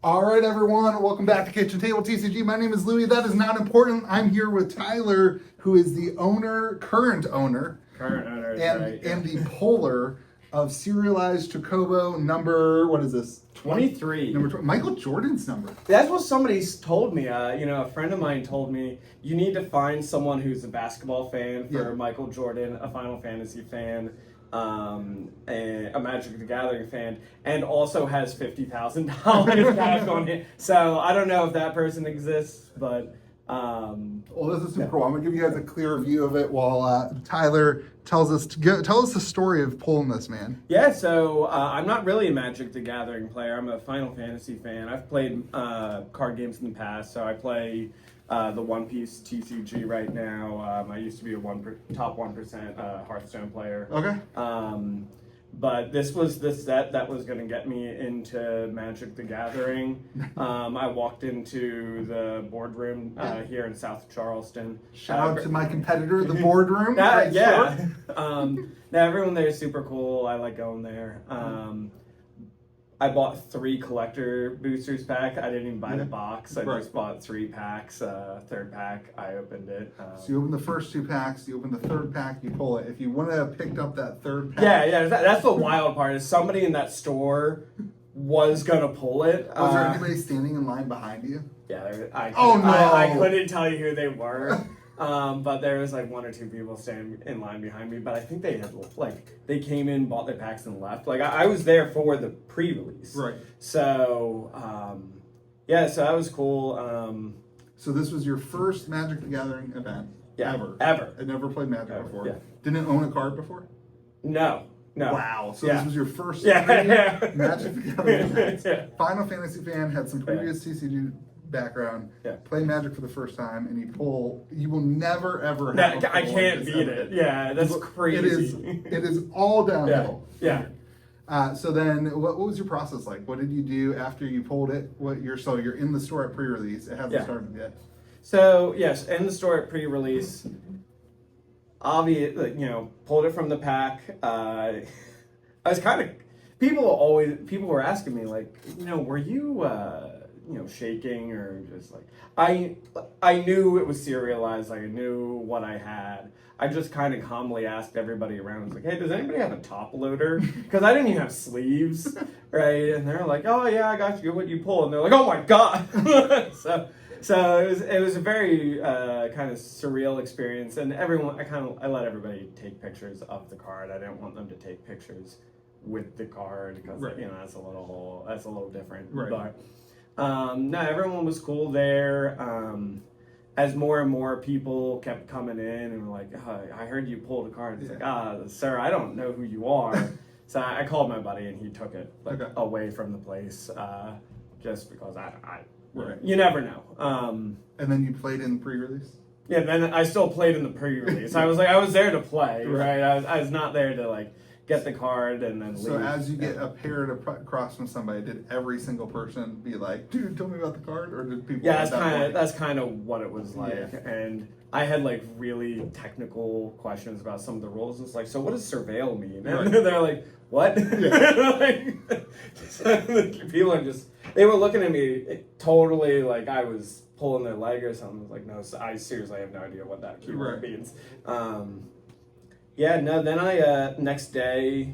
All right, everyone. Welcome back to Kitchen Table TCG. My name is Louie. That is not important. I'm here with Tyler, who is the current owner, and the puller of Serialized Chocobo number, what is this? 23. Michael Jordan's number. That's what somebody told me. A friend of mine told me, you need to find someone who's a basketball fan for Michael Jordan, a Final Fantasy fan, a Magic the Gathering fan, and also has $50,000 cash on it. So I don't know if that person exists, but well, this is super cool. I'm gonna give you guys a clear view of it while Tyler tell us the story of pulling this, man. Yeah, so I'm not really a Magic the Gathering player. I'm a Final Fantasy fan. I've played card games in the past, so I play the One Piece TCG right now. I used to be a top 1% Hearthstone player. Okay. But this was the set that was going to get me into Magic the Gathering. I walked into the boardroom here in South Charleston. Shout out to my competitor, the boardroom. Yeah. Everyone there is super cool. I like going there. I bought 3 collector boosters pack. I didn't even buy the box. I just bought 3 packs. Third pack, I opened it. So you open the first 2 packs, you open the third pack, you pull it. If you wouldn't have picked up that third pack. Yeah, that's the wild part is somebody in that store was going to pull it. Was there anybody standing in line behind you? Yeah, I couldn't tell you who they were. But there was like 1 or 2 people standing in line behind me. But I think they had they came in, bought their packs, and left. Like I was there for the pre-release. Right. So so that was cool. So this was your first Magic the Gathering event ever. I never played Magic before. Yeah. Didn't own a card before? No. Wow. So this was your first Magic the Gathering event. Final Fantasy fan, had some previous TCG background, play Magic for the first time, and you will never ever have I can't beat it. Yeah, that's crazy. It is all downhill. Yeah. So then, what was your process like? What did you do after you pulled it? You're in the store at pre-release. It hasn't started yet. So yes, in the store at pre-release. Obviously, pulled it from the pack. I was kind of people were asking me like, were you shaking or just like I knew it was serialized. Like I knew what I had. I just kind of calmly asked everybody around. I was like, hey, does anybody have a top loader? Because I didn't even have sleeves, right? And they're like, oh yeah, I got you. What you pull? And they're like, oh my god. So it was a very kind of surreal experience, and I let everybody take pictures of the card. I didn't want them to take pictures with the card because that's a little different. Right. But everyone was cool there. As more and more people kept coming in and were like, oh, I heard you pulled a card. It's like, sir, I don't know who you are. So I called my buddy and he took it away from the place just because you never know. And then you played in pre-release? Yeah, then I still played in the pre-release. I was there to play, right? I was not there to get the card and then leave. So as you get a pair across from somebody, did every single person be like, dude, tell me about the card? Or did people that's kind of what it was like. Yeah. And I had really technical questions about some of the rules. It's like, so what does surveil mean? And they're like, what? People are they were looking at me totally like I was pulling their leg or something. I was like, no, I seriously have no idea what that keyword means. Then I, next day...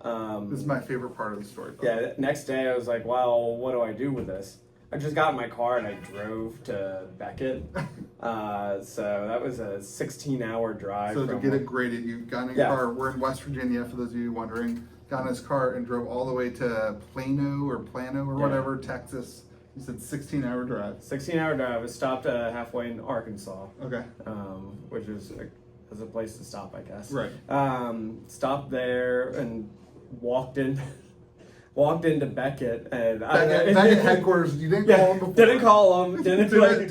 this is my favorite part of the story. Next day I was like, well, what do I do with this? I just got in my car and I drove to Beckett. So that was a 16-hour drive. So to get it graded, you got in your car. We're in West Virginia, for those of you wondering. Got in his car and drove all the way to Plano or whatever, Texas. You said 16-hour drive. 16-hour drive. I stopped halfway in Arkansas. Okay. Which is a place to stop, I guess. Right. Stopped there and walked into Beckett and Beckett headquarters. You didn't call them before. Didn't call them. Didn't do any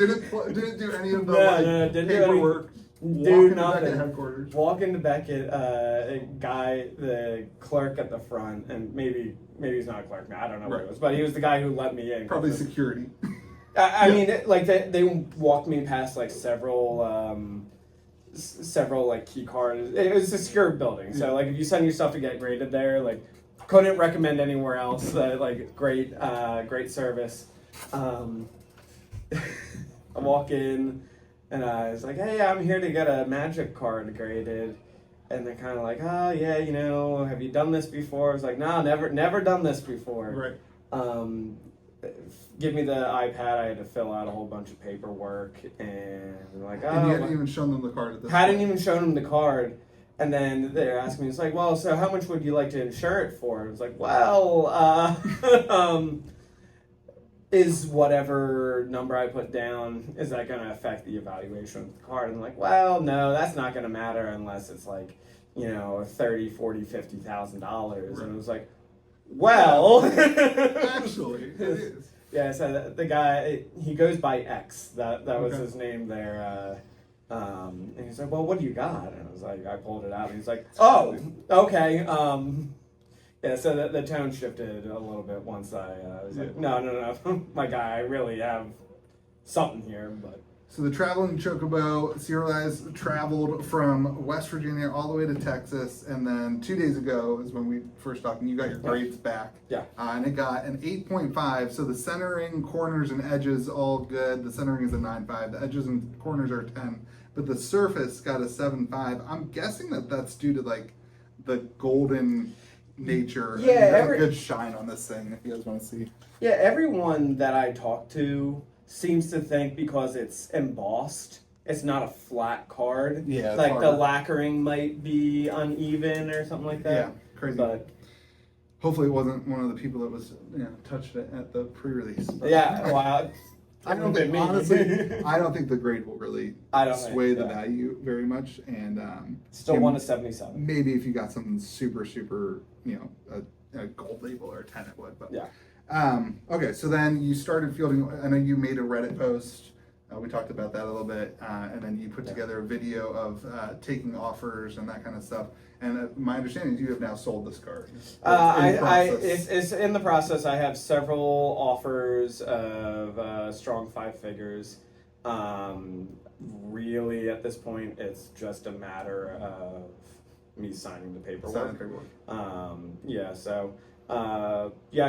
of the paperwork. Do nothing. Headquarters. Walk into Beckett. A guy, the clerk at the front, and maybe he's not a clerk now. I don't know what it was, but he was the guy who let me in. Probably security. I mean, they walked me past several key cards. It was a secure building, so if you send your stuff to get graded there, couldn't recommend anywhere else. Like great service. I walk in and I was like, hey, I'm here to get a Magic card graded. And they're kind of like, oh yeah, have you done this before? I was like, no, never done this before. Right. Give me the iPad. I had to fill out a whole bunch of paperwork, and like, oh, and you hadn't even shown them the card at this hadn't point. even shown them the card. And then they're asking me, it's like, well, so how much would you like to insure it for? I was like, well, is whatever number I put down, is that going to affect the evaluation of the card? And I'm like, well, no, that's not going to matter unless it's like, $30,000, $40,000, $50,000. Right. And it was like, well, actually, it is. Yeah, so the guy, he goes by X. That was Okay. his name there. And he's like, well, what do you got? And I was like, I pulled it out. And he's like, oh, okay. Yeah, so the tone shifted a little bit once I was like, no, my guy, I really have something here. But So the traveling Chocobo Serialized traveled from West Virginia all the way to Texas, and then 2 days ago is when we first talked, and you got your grades back. Yeah. And it got an 8.5, so the centering, corners, and edges all good. The centering is a 9.5, the edges and corners are 10, but the surface got a 7.5. I'm guessing that's due to like the golden nature. Yeah, and a good shine on this thing if you guys want to see. yeah, everyone that I talk to seems to think because it's embossed, it's not a flat card. Yeah, it's like harder. the lacquering might be uneven or something like that. Yeah, crazy. But Hopefully it wasn't one of the people that was touched it at the pre-release. But yeah, well, I don't think, honestly, I don't think the grade will really sway the value very much. And still 1 to 77. Maybe if you got something super, super, a gold label or a 10, it would. But Yeah. Okay, so then you started fielding. I know you made a Reddit post. We talked about that a little bit, and then you put together a video of taking offers and that kind of stuff. And my understanding is you have now sold this card. It's in the process. I have several offers of strong 5 figures. Really, at this point, it's just a matter of me signing the paperwork.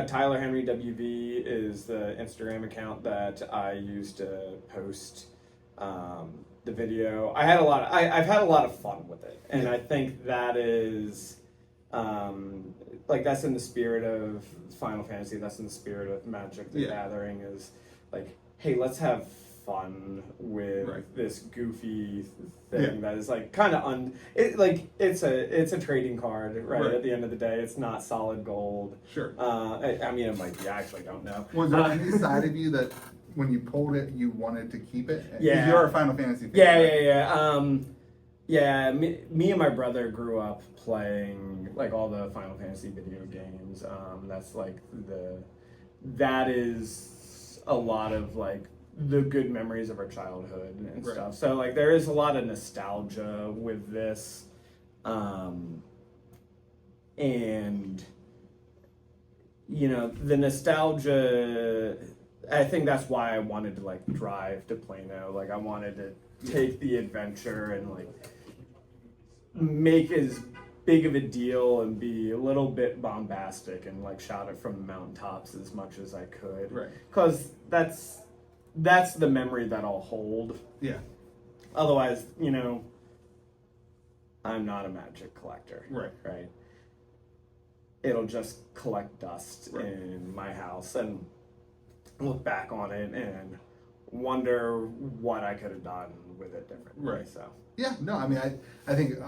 Tyler Henry WV is the Instagram account that I used to post the video. I've had a lot of fun with it, and I think that is that's in the spirit of Final Fantasy. That's in the spirit of Magic the Gathering. Is like, hey, let's have fun with this goofy thing that is like kind of it's a trading card, right? At the end of the day, it's not solid gold. Sure. I mean, it might be. I actually don't know. Was there any side of you that when you pulled it, you wanted to keep it? Yeah. You're a Final Fantasy fan. Yeah. Me and my brother grew up playing like all the Final Fantasy video games. That is a lot of like the good memories of our childhood and stuff. So like there is a lot of nostalgia with this. And the nostalgia, I think that's why I wanted to like drive to Plano. Like I wanted to take the adventure and like make as big of a deal and be a little bit bombastic and like shout it from the mountaintops as much as I could. Right. Because that's the memory that I'll hold. Yeah. Otherwise, I'm not a Magic collector. Right. It'll just collect dust in my house and look back on it and wonder what I could have done with it differently. Right. So. Yeah, no, I mean, I think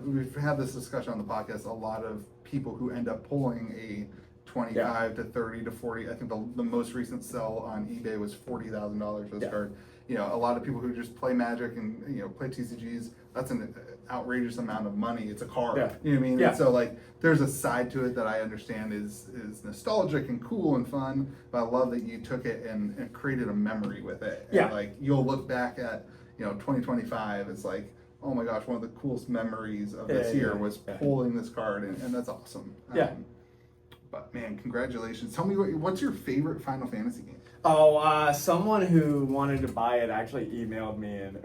we've had this discussion on the podcast, a lot of people who end up pulling a 25 to 30 to 40, I think the most recent sell on eBay was $40,000 for this card. A lot of people who just play Magic and, play TCGs, that's an outrageous amount of money. It's a card. Yeah. You know what I mean? Yeah. And so like, there's a side to it that I understand is nostalgic and cool and fun, but I love that you took it and created a memory with it. And like, you'll look back at, 2025, it's like, oh my gosh, one of the coolest memories of this year was pulling this card, and that's awesome. But man, congratulations. Tell me what's your favorite Final Fantasy game? Oh, someone who wanted to buy it actually emailed me and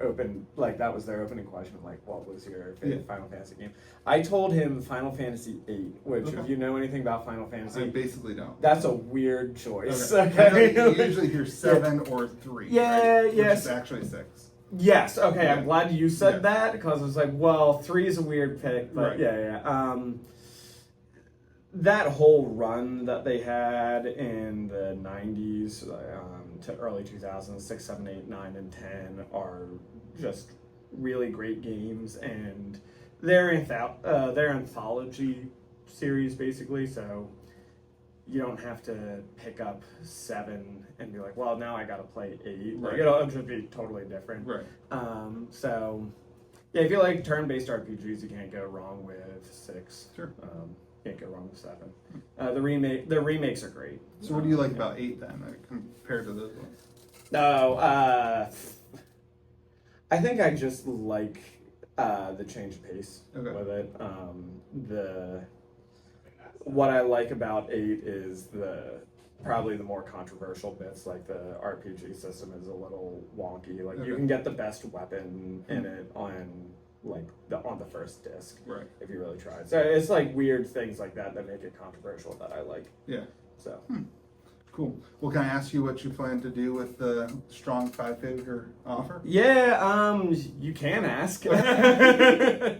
that was their opening question, like, what was your favorite Final Fantasy game? I told him Final Fantasy VIII, which, if you know anything about Final Fantasy... I basically don't. That's a weird choice. Okay. You usually hear 7 or 3. Yeah, right? yes. Which is actually 6. Yes, okay, I'm glad you said that, because it's like, well, 3 is a weird pick, but that whole run that they had in the 90s to early 2000s, 6, 7, 8, 9, and 10 are just really great games, and they're anthology series, basically, so you don't have to pick up 7 and be like, well, now I gotta play 8. Like, it'll just be totally different. Right. So, yeah, if you like turn-based RPGs, you can't go wrong with 6. Sure. Can't go wrong with 7. The remakes are great. So what do you like about 8 then, compared to those ones? No, I think I just like the change of pace with it. What I like about 8 is probably the more controversial bits, like the RPG system is a little wonky. Like you can get the best weapon in it on the first disc, right? If you really try. So it's like weird things like that make it controversial that I like. Yeah. So. Cool. Well, can I ask you what you plan to do with the strong 5-figure offer? Yeah, you can ask. I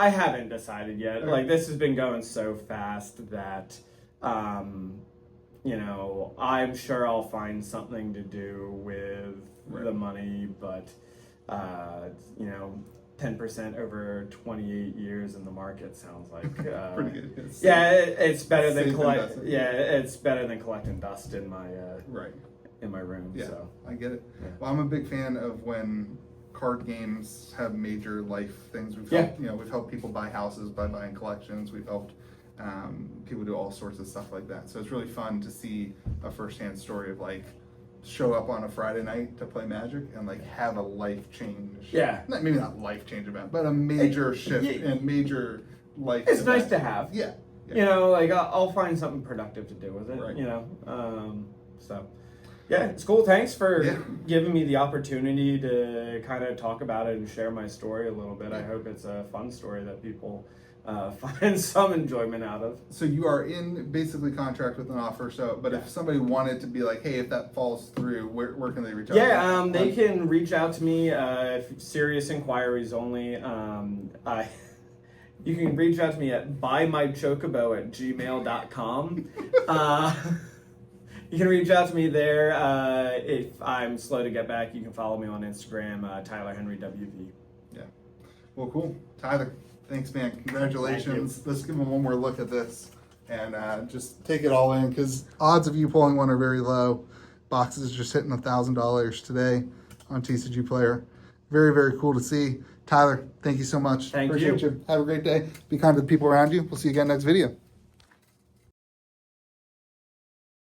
haven't decided yet. Okay. Like, this has been going so fast that, I'm sure I'll find something to do with the money, but, 10% over 28 years in the market sounds like pretty good. It's better than it's better than collecting dust in my in my room. Yeah, so I get it. Yeah. Well, I'm a big fan of when card games have major life things. We've helped people buy houses by buying collections. We've helped people do all sorts of stuff like that. So it's really fun to see a firsthand story of show up on a Friday night to play Magic and have a life change. Yeah. Maybe not life change event, but a major shift and major life. It's event. nice to have. Yeah. I'll find something productive to do with it. Right. So yeah, it's cool. Thanks for giving me the opportunity to kind of talk about it and share my story a little bit. Yeah. I hope it's a fun story that people find some enjoyment out of. So you are in basically contract with an offer. But if somebody wanted to be like, hey, if that falls through, where can they reach out? Yeah, they can reach out to me. Serious inquiries only. You can reach out to me at buymychocobo@gmail.com. You can reach out to me there. If I'm slow to get back, you can follow me on Instagram, Tyler Henry WV. Yeah. Well, cool. Tyler, thanks, man. Congratulations. Thank Let's give them one more look at this and just take it all in, because odds of you pulling one are very low. Boxes just hitting $1,000 today on TCG Player. Very, very cool to see. Tyler, thank you so much. Thank Appreciate you. Have a great day. Be kind to the people around you. We'll see you again next video.